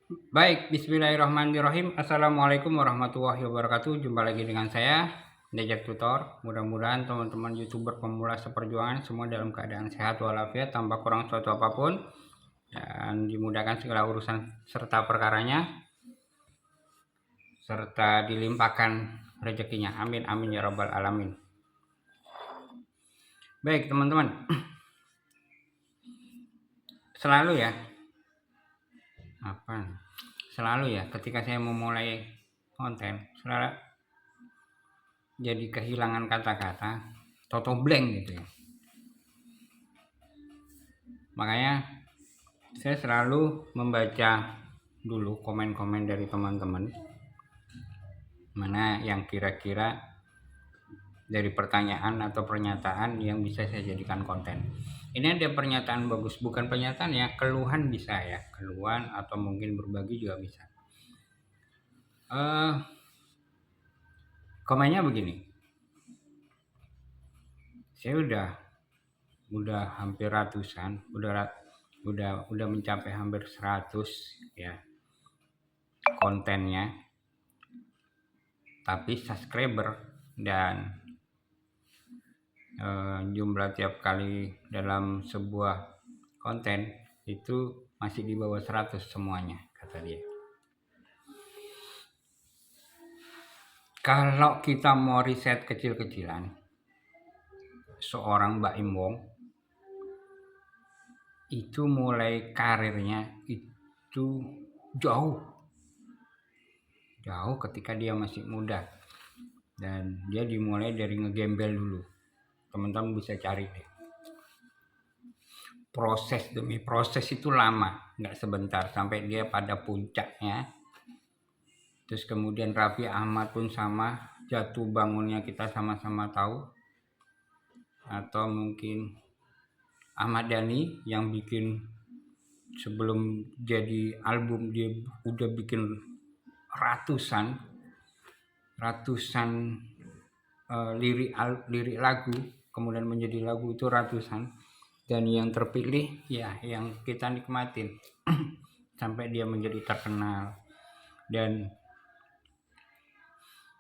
Baik, bismillahirrahmanirrahim. Assalamualaikum warahmatullahi wabarakatuh. Jumpa lagi dengan saya, Dejak Tutor. Mudah-mudahan teman-teman YouTuber pemula seperjuangan semua dalam keadaan sehat walafiat tanpa kurang suatu apapun dan dimudahkan segala urusan serta perkaranya serta dilimpahkan rezekinya. Amin amin ya rabbal alamin. Baik, teman-teman. Selalu ya, ketika saya memulai konten, selalu jadi kehilangan kata-kata, toto blank gitu ya. Makanya saya selalu membaca dulu komen-komen dari teman-teman, mana yang kira-kira dari pertanyaan atau pernyataan yang bisa saya jadikan konten. Ini ada pernyataan bagus, bukan pernyataan ya, keluhan bisa ya, keluhan atau mungkin berbagi juga bisa. Komennya begini, saya udah hampir ratusan, udah mencapai hampir 100 ya kontennya, tapi subscriber dan jumlah tiap kali dalam sebuah konten itu masih di bawah 100 semuanya, kata dia. Kalau kita mau riset kecil-kecilan, seorang Mbak Im itu mulai karirnya itu jauh ketika dia masih muda, dan dia dimulai dari ngegembel dulu. Teman-teman bisa cari deh, proses demi proses itu lama, nggak sebentar sampai dia pada puncaknya. Terus kemudian Raffi Ahmad pun sama, jatuh bangunnya kita sama-sama tahu. Atau mungkin Ahmad Dhani yang bikin sebelum jadi album dia udah bikin ratusan lirik lagu, kemudian menjadi lagu itu ratusan, dan yang terpilih ya yang kita nikmatin sampai dia menjadi terkenal dan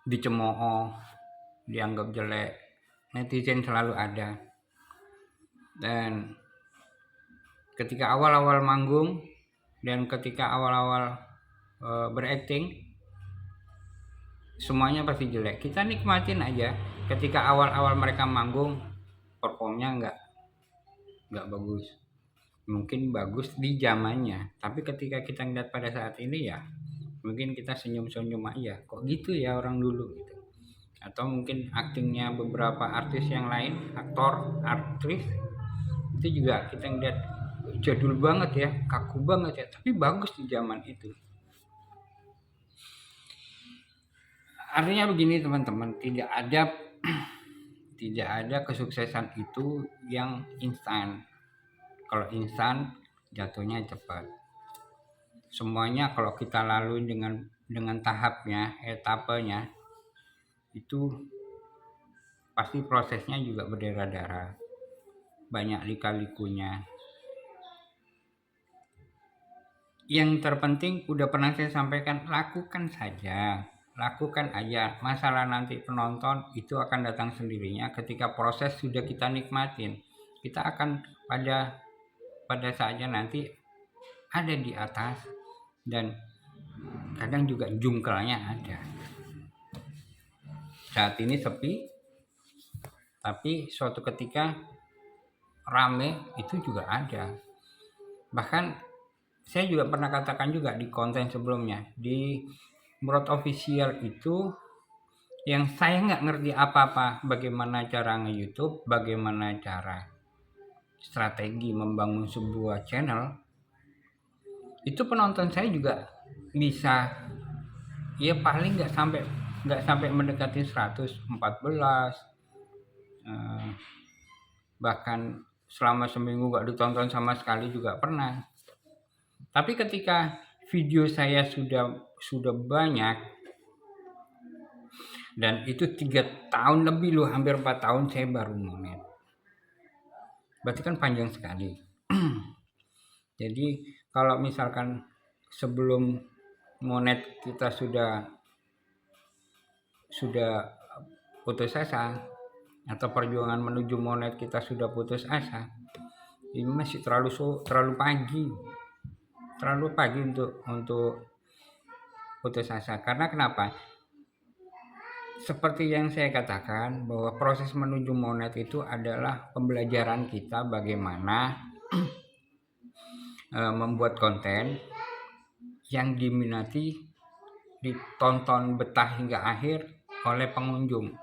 dicemooh, dianggap jelek, netizen selalu ada. Dan ketika awal-awal manggung dan ketika awal-awal berakting, semuanya pasti jelek. Kita nikmatin aja. Ketika awal-awal mereka manggung, performnya nggak bagus. Mungkin bagus di zamannya, tapi ketika kita ngeliat pada saat ini ya mungkin kita senyum-senyum aja, kok gitu ya orang dulu gitu. Atau mungkin aktingnya beberapa artis yang lain, aktris itu juga kita ngeliat jadul banget ya, kaku banget ya, tapi bagus di zaman itu. Artinya begini teman-teman, tidak ada kesuksesan itu yang instan. Kalau instan jatuhnya cepat. Semuanya kalau kita lalui dengan tahapnya, etapenya, itu pasti prosesnya juga berdarah-darah, banyak lika-likunya. Yang terpenting udah pernah saya sampaikan, lakukan aja. Masalah nanti penonton itu akan datang sendirinya ketika proses sudah kita nikmatin. Kita akan pada saatnya nanti ada di atas, dan kadang juga jungkelnya ada. Saat ini sepi, tapi suatu ketika rame itu juga ada. Bahkan saya juga pernah katakan juga di konten sebelumnya, di Murad Official itu yang saya nggak ngerti apa-apa bagaimana cara nge-YouTube, bagaimana cara strategi membangun sebuah channel. Itu penonton saya juga bisa ya paling nggak sampai mendekati 114, bahkan selama seminggu nggak ditonton sama sekali juga pernah. Tapi ketika video saya sudah banyak, dan itu 3 tahun lebih loh, hampir 4 tahun saya baru monet, berarti kan panjang sekali. Jadi kalau misalkan sebelum monet kita sudah putus asa, atau perjuangan menuju monet kita sudah putus asa, ini masih terlalu pagi untuk putus asa. Karena kenapa? Seperti yang saya katakan, bahwa proses menuju monet itu adalah pembelajaran kita bagaimana membuat konten yang diminati, ditonton betah hingga akhir oleh pengunjung.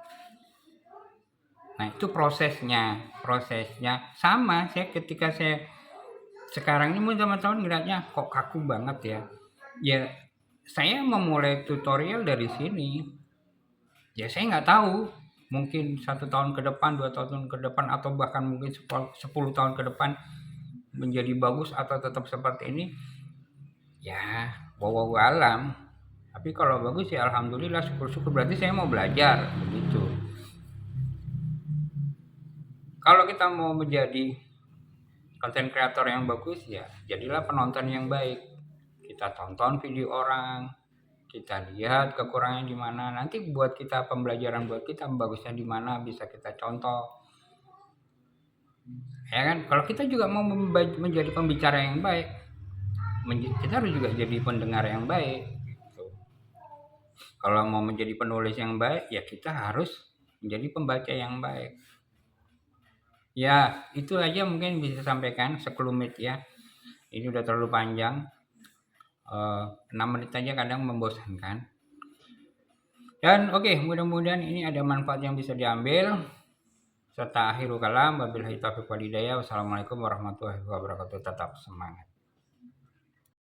Nah, itu prosesnya sama. Ketika saya sekarang ini teman-teman ngeliatnya kok kaku banget ya. Ya, saya memulai tutorial dari sini. Ya, saya nggak tahu, mungkin 1 tahun ke depan, 2 tahun ke depan, atau bahkan mungkin 10 tahun ke depan menjadi bagus atau tetap seperti ini. Ya, wallahu alam. Tapi kalau bagus ya alhamdulillah, syukur-syukur, berarti saya mau belajar begitu. Kalau kita mau menjadi konten kreator yang bagus, ya jadilah penonton yang baik. Kita tonton video orang, kita lihat kekurangannya di mana, nanti buat kita pembelajaran, buat kita bagusnya di mana, bisa kita contoh. Ya kan? Kalau kita juga mau menjadi pembicara yang baik, kita harus juga jadi pendengar yang baik. Kalau mau menjadi penulis yang baik, ya kita harus menjadi pembaca yang baik. Ya, itu aja mungkin bisa sampaikan sekelumit ya. Ini udah terlalu panjang. 6 menit aja kadang membosankan. Dan oke, mudah-mudahan ini ada manfaat yang bisa diambil. Serta akhirul kalam, wabillahi taufiq wal hidayah. Wassalamualaikum warahmatullahi wabarakatuh. Tetap semangat.